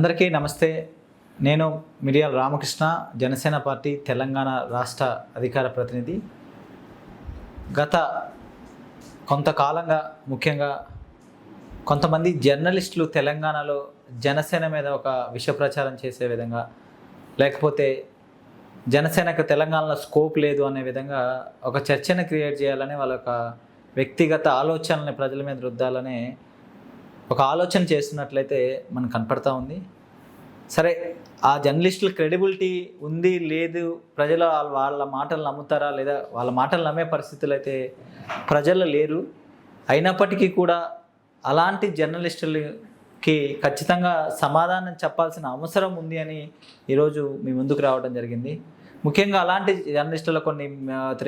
అందరికీ నమస్తే. నేను మిరియాల రామకృష్ణ, జనసేన పార్టీ తెలంగాణ రాష్ట్ర అధికార ప్రతినిధి. గత కొంతకాలంగా ముఖ్యంగా కొంతమంది జర్నలిస్టులు తెలంగాణలో జనసేన మీద ఒక విష ప్రచారం చేసే విధంగా, లేకపోతే జనసేనకు తెలంగాణలో స్కోప్ లేదు అనే విధంగా ఒక చర్చను క్రియేట్ చేయాలని వాళ్ళ ఒక వ్యక్తిగత ఆలోచనల్ని ప్రజల మీద రుద్దాలని ఒక ఆలోచన చేస్తున్నట్లయితే మనకు కనపడతా ఉంది. సరే, ఆ జర్నలిస్టుల క్రెడిబిలిటీ ఉంది లేదు, ప్రజలు వాళ్ళ మాటలు నమ్ముతారా లేదా, వాళ్ళ మాటలు నమ్మే పరిస్థితులు అయితే ప్రజలు లేరు. అయినప్పటికీ కూడా అలాంటి జర్నలిస్టులకి ఖచ్చితంగా సమాధానం చెప్పాల్సిన అవసరం ఉంది అని ఈరోజు మీ ముందుకు రావడం జరిగింది. ముఖ్యంగా అలాంటి జర్నలిస్టుల కొన్ని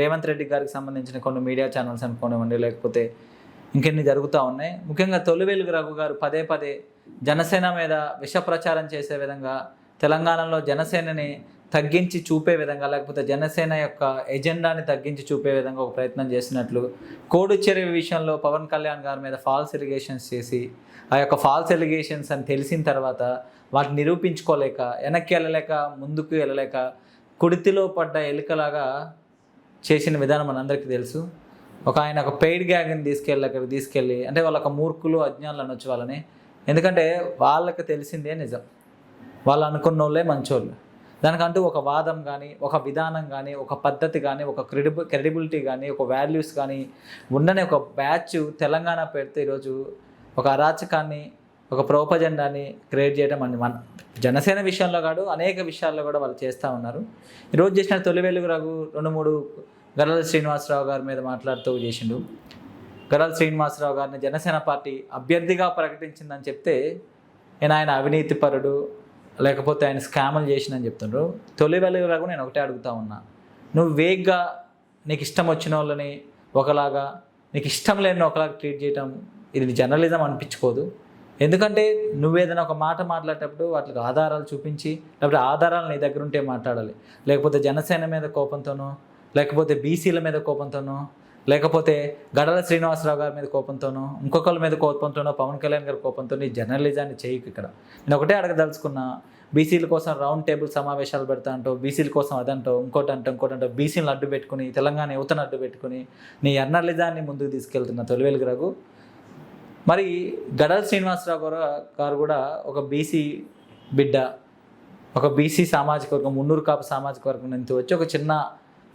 రేవంత్ రెడ్డి గారికి సంబంధించిన కొన్ని మీడియా ఛానల్స్ అనుకోనివ్వండి, లేకపోతే ఇంకెన్ని జరుగుతూ ఉన్నాయి. ముఖ్యంగా తొలివేలుగు రఘు గారు పదే పదే జనసేన మీద విష ప్రచారం చేసే విధంగా, తెలంగాణలో జనసేనని తగ్గించి చూపే విధంగా, లేకపోతే జనసేన యొక్క ఎజెండాని తగ్గించి చూపే విధంగా ఒక ప్రయత్నం చేసినట్లు, కోడుచెరి విషయంలో పవన్ కళ్యాణ్ గారి మీద ఫాల్స్ ఎలిగేషన్స్ చేసి, ఆ యొక్క ఫాల్స్ ఎలిగేషన్స్ అని తెలిసిన తర్వాత వాటిని నిరూపించుకోలేక, వెనక్కి వెళ్ళలేక, ముందుకు వెళ్ళలేక, కుడితిలో పడ్డ ఎలుకలాగా చేసిన విధానం మనందరికీ తెలుసు. ఆయన ఒక పెయిడ్ గ్యాంగ్ని తీసుకెళ్ళి అంటే వాళ్ళొక మూర్ఖులు, అజ్ఞానులు అనొచ్చు వాళ్ళని. ఎందుకంటే వాళ్ళకి తెలిసిందే నిజం, వాళ్ళు అనుకున్న వాళ్ళే మంచోళ్ళు. దానికంటూ ఒక వాదం కానీ, ఒక విధానం కానీ, ఒక పద్ధతి కానీ, ఒక క్రెడిబిలిటీ కానీ, ఒక వాల్యూస్ కానీ ఉండని ఒక బ్యాచ్ తెలంగాణ పెడితే ఈరోజు ఒక అరాచకాన్ని, ఒక ప్రోపజెండాని క్రియేట్ చేయడం మన జనసేన విషయంలో కాదు, అనేక విషయాల్లో కూడా వాళ్ళు చేస్తూ ఉన్నారు. ఈరోజు చేసిన తొలివేలుగు రఘు 2-3 గర్రల శ్రీనివాసరావు గారి మీద మాట్లాడుతూ చేసిండు. గర్రల శ్రీనివాసరావు గారిని జనసేన పార్టీ అభ్యర్థిగా ప్రకటించిందని చెప్తే ఆయన అవినీతిపరుడు, లేకపోతే ఆయన స్కాములు చేసిందని చెప్తుండ్రు. తొలివేలుగు రఘు నేను ఒకటే అడుగుతా ఉన్నా, నువ్వు వేగ్గా నీకు ఇష్టం వచ్చిన వాళ్ళని ఒకలాగా, నీకు ఇష్టం లేని ఒకలాగా ట్రీట్ చేయటం ఇది జర్నలిజం అనిపించుకోదు. ఎందుకంటే నువ్వేదైనా ఒక మాట మాట్లాడేటప్పుడు వాటికి ఆధారాలు చూపించి, లేకపోతే ఆధారాలు నీ దగ్గర ఉంటే మాట్లాడాలి. లేకపోతే జనసేన మీద కోపంతోనో, లేకపోతే బీసీల మీద కోపంతోనో, లేకపోతే గడల శ్రీనివాసరావు గారి మీద కోపంతోనో, ఇంకొకరి మీద కోపంతోనో, పవన్ కళ్యాణ్ గారి కోపంతో ఈ జర్నలిజాన్ని చేయకు. ఇక్కడ నేను ఒకటే అడగదలుచుకున్నా, బీసీల కోసం రౌండ్ టేబుల్ సమావేశాలు పెడతా అంటావు, బీసీల కోసం అదంటావు, ఇంకోటంటావు, బీసీలను అడ్డు పెట్టుకుని, తెలంగాణ యువతను అడ్డు పెట్టుకుని నీ జర్నలిజాన్ని ముందుకు తీసుకెళ్తున్న తొలివేలుగు రఘు. మరి గడల శ్రీనివాసరావు గారు కూడా ఒక బీసీ బిడ్డ, ఒక బీసీ సామాజిక వర్గం, మున్నూరు కాపు సామాజిక వర్గం నుంచి వచ్చి ఒక చిన్న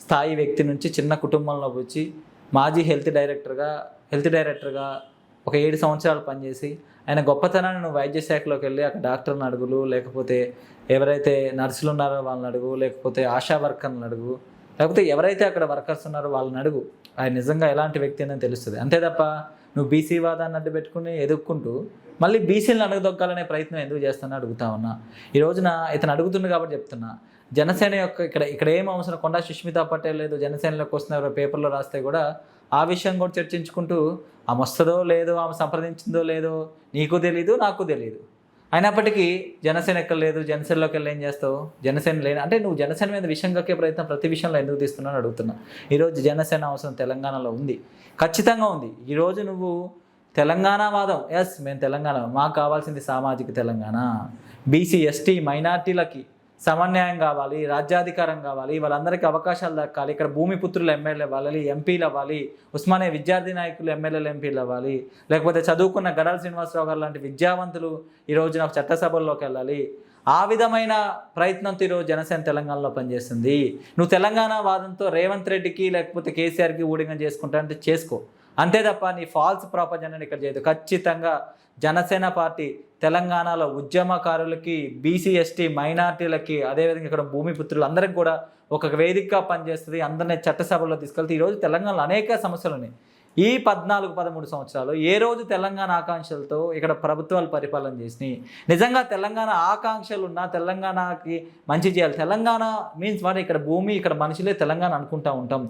స్థాయి వ్యక్తి నుంచి చిన్న కుటుంబంలోకి వచ్చి మాజీ హెల్త్ డైరెక్టర్గా ఒక 7 సంవత్సరాలు పనిచేసి, ఆయన గొప్పతనాన్ని నువ్వు వైద్య శాఖలోకి వెళ్ళి అక్కడ డాక్టర్ని అడుగులు, లేకపోతే ఎవరైతే నర్సులు ఉన్నారో వాళ్ళని అడుగు, లేకపోతే ఆశా వర్కర్ని అడుగు, లేకపోతే ఎవరైతే అక్కడ వర్కర్స్ ఉన్నారో వాళ్ళని అడుగు, ఆయన నిజంగా ఎలాంటి వ్యక్తి అని తెలుస్తుంది. అంతే తప్ప నువ్వు బీసీ వాదాన్ని అడ్డు పెట్టుకుని ఎదుక్కుంటూ మళ్ళీ బీసీలను అడుగుదొక్కాలనే ప్రయత్నం ఎందుకు చేస్తున్నా అడుగుతా ఉన్నా. ఈ రోజున ఇతను అడుగుతుంది కాబట్టి చెప్తున్నా, జనసేన యొక్క ఇక్కడ ఏం అవసరం, కొండా సుష్మితా పటేల్ లేదు జనసేనలోకి వస్తున్నారు పేపర్లో రాస్తే కూడా ఆ విషయం కూడా చర్చించుకుంటూ ఆమె వస్తుందో లేదో, ఆమె సంప్రదించిందో లేదో నీకు తెలీదు, నాకు తెలీదు. అయినప్పటికీ జనసేన ఎక్కడ లేదు, జనసేనలోకి వెళ్ళి ఏం చేస్తావు, జనసేన లేని అంటే నువ్వు జనసేన మీద విషయం కక్కే ప్రయత్నం ప్రతి విషయంలో ఎందుకు తీస్తున్నావు అడుగుతున్నా. ఈరోజు జనసేన అవసరం తెలంగాణలో ఉంది, ఖచ్చితంగా ఉంది. ఈరోజు నువ్వు తెలంగాణ వాదం, ఎస్ మేము తెలంగాణ, మాకు కావాల్సింది సామాజిక తెలంగాణ, బీసీ ఎస్టీ మైనార్టీలకి సమన్యాయం కావాలి, రాజ్యాధికారం కావాలి, వాళ్ళందరికీ అవకాశాలు దక్కాలి, ఇక్కడ భూమిపుత్రులు ఎమ్మెల్యే అవ్వాలి, ఎంపీలు అవ్వాలి, ఉస్మానియా విద్యార్థి నాయకులు ఎమ్మెల్యేలు ఎంపీలు అవ్వాలి, లేకపోతే చదువుకున్న గడాల శ్రీనివాసరావు గారు లాంటి విద్యావంతులు ఈరోజు నాకు చట్టసభల్లోకి వెళ్ళాలి. ఆ విధమైన ప్రయత్నంతో ఈరోజు జనసేన తెలంగాణలో పనిచేస్తుంది. నువ్వు తెలంగాణ వాదంతో రేవంత్ రెడ్డికి లేకపోతే కేసీఆర్కి ఊడిగం చేసుకుంటా అంటే చేసుకో, అంతే తప్ప నీ ఫాల్స్ ప్రాపజెండాని ఇక్కడ చేయదు. ఖచ్చితంగా జనసేన పార్టీ తెలంగాణలో ఉద్యమకారులకి, బీసీ ఎస్టీ మైనార్టీలకి, అదేవిధంగా ఇక్కడ భూమిపుత్రులు అందరికి కూడా ఒక వేదికగా పనిచేస్తుంది, అందరినీ చట్టసభలో తీసుకెళ్తే ఈరోజు తెలంగాణలో అనేక సమస్యలు ఉన్నాయి. ఈ 14-13 సంవత్సరాలు ఏ రోజు తెలంగాణ ఆకాంక్షలతో ఇక్కడ ప్రభుత్వాలు పరిపాలన చేసినాయి. నిజంగా తెలంగాణ ఆకాంక్షలు ఉన్నా తెలంగాణకి మంచి చేయాలి. తెలంగాణ మీన్స్ వాడు ఇక్కడ భూమి, ఇక్కడ మనుషులే తెలంగాణ అనుకుంటూ ఉంటాం.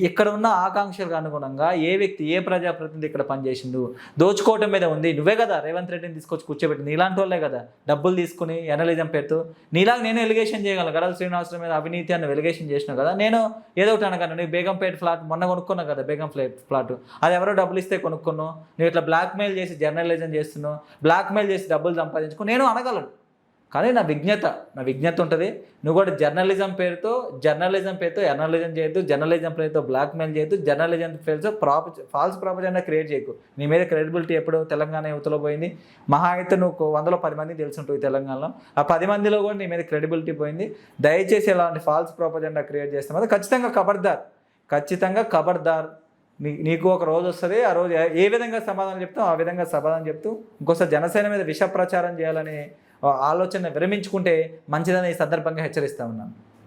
ఇక్కడ ఉన్న ఆకాంక్షలకు అనుగుణంగా ఏ వ్యక్తి, ఏ ప్రజాప్రతినిధి ఇక్కడ పనిచేసిండు, దోచుకోవటం మీద ఉంది. నువ్వే కదా రేవంత్ రెడ్డిని తీసుకొచ్చి కూర్చోబెట్టి, నీలాంటి వాళ్ళే కదా డబ్బులు తీసుకుని జర్నలిజం పెడుతూ, నీలాగా నేను ఎలిగేషన్ చేయగలను. గడల శ్రీనివాసరావు మీద అవినీతి అని ఎలిగేషన్ చేసినావు కదా, నేను ఏదో ఒకటి అనగాను. నువ్వు బేగంపేట ఫ్లాట్ మొన్న కొనుక్కున్నావు కదా, బేగంపేట అది ఎవరో డబ్బులు ఇస్తే కొనుక్కున్నావు, నువ్వు ఇట్లా బ్లాక్మెయిల్ చేసి జర్నలిజం చేస్తున్నావు, బ్లాక్మెయిల్ చేసి డబ్బులు సంపాదించుకో నేను అనగలను. కానీ నా విజ్ఞత ఉంటుంది. నువ్వు కూడా జర్నలిజం పేరుతో ఎర్నలిజం చేయొద్దు, జర్నలిజం పేరుతో బ్లాక్మెయిల్ చేయొద్దు, జర్నలిజం పేరుతో ఫాల్స్ ప్రాపజెండా క్రియేట్ చేయకు. నీ మీద క్రెడిబిలిటీ ఎప్పుడు తెలంగాణ యువతలో పోయింది. మహా అయితే నువ్వు 100లో 10 మందికి తెలుసుంటావు ఈ తెలంగాణలో. ఆ 10 మందిలో కూడా నీ మీద క్రెడిబిలిటీ పోయింది. దయచేసి ఇలాంటి ఫాల్స్ ప్రాపజెండా క్రియేట్ చేస్తాం అది ఖచ్చితంగా ఖబర్దార్. నీకు ఒక రోజు వస్తుంది. ఆ రోజు ఏ విధంగా సమాధానం చెప్తావు ఆ విధంగా సమాధానం చెప్తూ ఇంకోసారి జనసేన మీద విష ప్రచారం చేయాలని ఆలోచన విరమించుకుంటే మంచిదని ఈ సందర్భంగా హెచ్చరిస్తా ఉన్నాను.